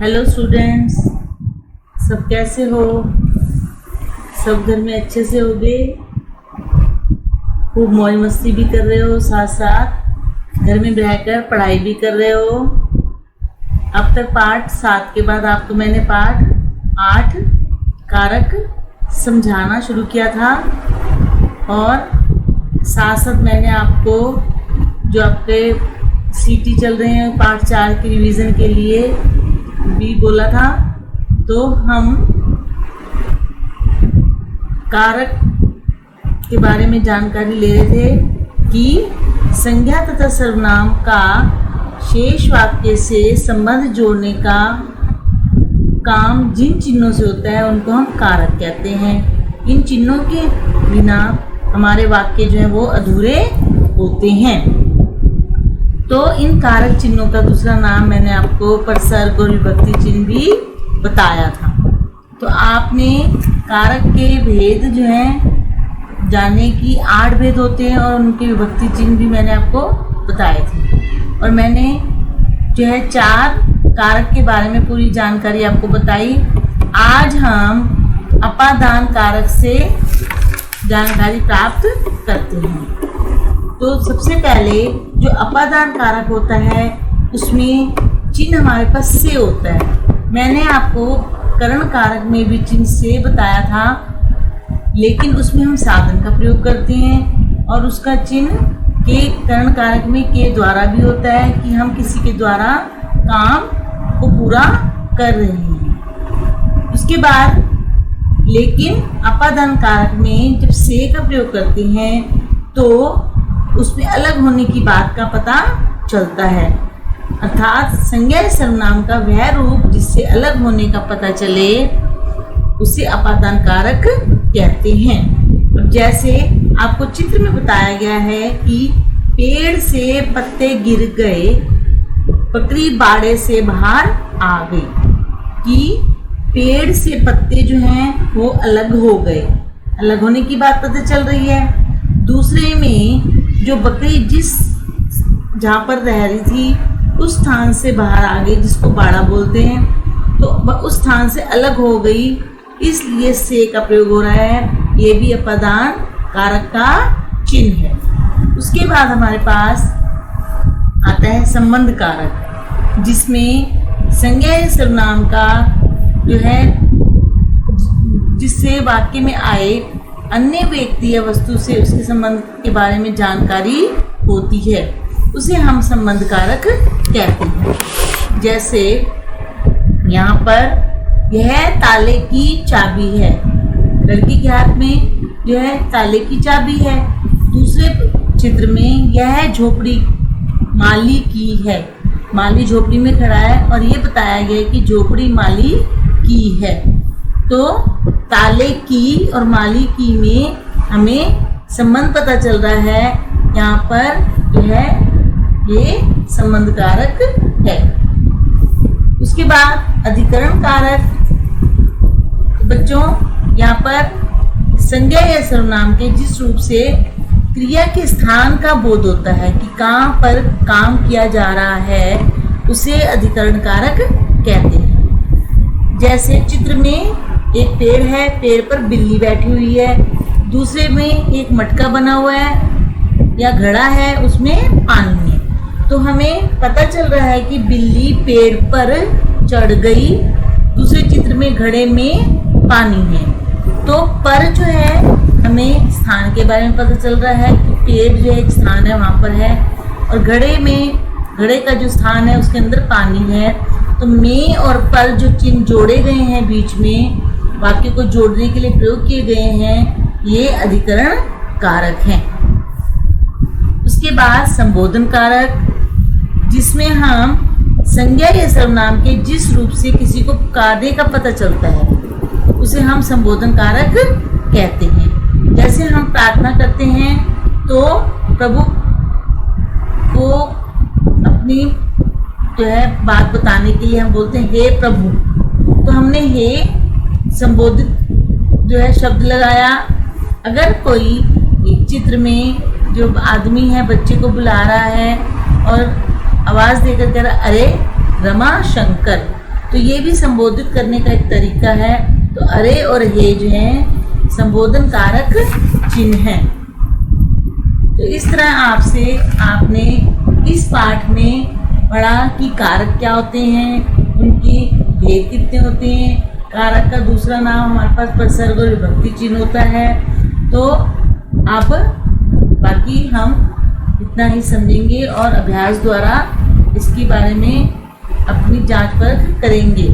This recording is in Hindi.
हेलो स्टूडेंट्स, सब कैसे हो? सब घर में अच्छे से होगे? खूब मौज मस्ती भी कर रहे हो, साथ साथ घर में रहकर पढ़ाई भी कर रहे हो। अब तक पाठ 7 के बाद आपको मैंने पाठ 8 कारक समझाना शुरू किया था और साथ साथ मैंने आपको जो आपके सीटी चल रहे हैं पाठ 4 की रिवीजन के लिए भी बोला था। तो हम कारक के बारे में जानकारी ले रहे थे कि संज्ञा तथा सर्वनाम का शेष वाक्य से संबंध जोड़ने का काम जिन चिन्हों से होता है उनको हम कारक कहते हैं। इन चिन्हों के बिना हमारे वाक्य जो है वो अधूरे होते हैं। तो इन कारक चिन्हों का दूसरा नाम मैंने आपको परसर्ग और विभक्ति चिन्ह भी बताया था। तो आपने कारक के भेद जो है जाने की 8 भेद होते हैं और उनके विभक्ति चिन्ह भी मैंने आपको बताए थे। और मैंने जो है 4 कारक के बारे में पूरी जानकारी आपको बताई। आज हम अपादान कारक से जानकारी प्राप्त करते हैं। तो सबसे पहले जो अपादान कारक होता है उसमें चिन्ह हमारे पास से होता है। मैंने आपको करण कारक में भी चिन्ह से बताया था, लेकिन उसमें हम साधन का प्रयोग करते हैं और उसका चिन्ह के करण कारक में के द्वारा भी होता है कि हम किसी के द्वारा काम को पूरा कर रहे हैं। उसके बाद लेकिन अपादान कारक में जब से का प्रयोग करते हैं तो उसमें अलग होने की बात का पता चलता है, अर्थात संज्ञा या सर्वनाम का वह रूप जिससे अलग होने का पता चले उसे अपादान कारक कहते हैं। अब जैसे आपको चित्र में बताया गया है कि पेड़ से पत्ते गिर गए, बकरी बाड़े से बाहर आ गई, कि पेड़ से पत्ते जो हैं वो अलग हो गए, अलग होने की बात पता चल रही है। दूसरे में जो बकरी जहाँ पर रह रही थी उस स्थान से बाहर आ गई, जिसको बाड़ा बोलते हैं, तो उस स्थान से अलग हो गई, इसलिए से का प्रयोग हो रहा है। ये भी अपादान कारक का चिन्ह है। उसके बाद हमारे पास आता है संबंध कारक, जिसमें संज्ञा या सर्वनाम का जो है जिससे वाक्य में आए अन्य व्यक्ति या वस्तु से उसके संबंध के बारे में जानकारी होती है, उसे हम संबंध कारक कहते हैं। जैसे यहाँ पर यह ताले की चाबी है, लड़की के हाथ में जो है ताले की चाबी है। दूसरे चित्र में यह झोपड़ी माली की है, माली झोपड़ी में खड़ा है और ये बताया गया है कि झोपड़ी माली की है। तो ताले की और माली की में हमें संबंध पता चल रहा है, यहाँ पर जो है ये संबंध कारक है। उसके बाद अधिकरण कारक। बच्चों, यहाँ पर संज्ञा या सर्वनाम के जिस रूप से क्रिया के स्थान का बोध होता है कि कहाँ पर काम किया जा रहा है उसे अधिकरण कारक कहते हैं। जैसे चित्र में एक पेड़ है, पेड़ पर बिल्ली बैठी हुई है, दूसरे में एक मटका बना हुआ है या घड़ा है, उसमें पानी है। तो हमें पता चल रहा है कि बिल्ली पेड़ पर चढ़ गई। दूसरे चित्र में घड़े में पानी है। तो पर जो है हमें स्थान के बारे में पता चल रहा है कि पेड़ जो एक स्थान है वहाँ पर है, और घड़े का जो स्थान है उसके अंदर पानी है। तो में और पर जो चिन्ह जोड़े गए हैं बीच में, वाक्य को जोड़ने के लिए प्रयोग किए गए हैं, ये अधिकरण कारक हैं। उसके बाद संबोधन कारक, जिसमें हम संज्ञा या सर्वनाम के जिस रूप से किसी को पुकारने का पता चलता है उसे हम संबोधन कारक कहते हैं। जैसे हम प्रार्थना करते हैं तो प्रभु को अपनी जो है बात बताने के लिए हम बोलते हैं हे प्रभु। तो हमने हे संबोधित जो है शब्द लगाया। अगर कोई एक चित्र में जो आदमी है बच्चे को बुला रहा है और आवाज़ देकर कह रहा अरे रमा शंकर, तो ये भी संबोधित करने का एक तरीका है। तो अरे और हे जो है संबोधन कारक चिन्ह हैं। तो इस तरह आपने इस पाठ में पढ़ा कि कारक क्या होते हैं, उनकी भेद कितने होते हैं। कारक का दूसरा नाम हमारे पास प्रसर्ग और विभक्ति चिन्ह होता है। तो अब बाकी हम इतना ही समझेंगे और अभ्यास द्वारा इसके बारे में अपनी जांच परख करेंगे।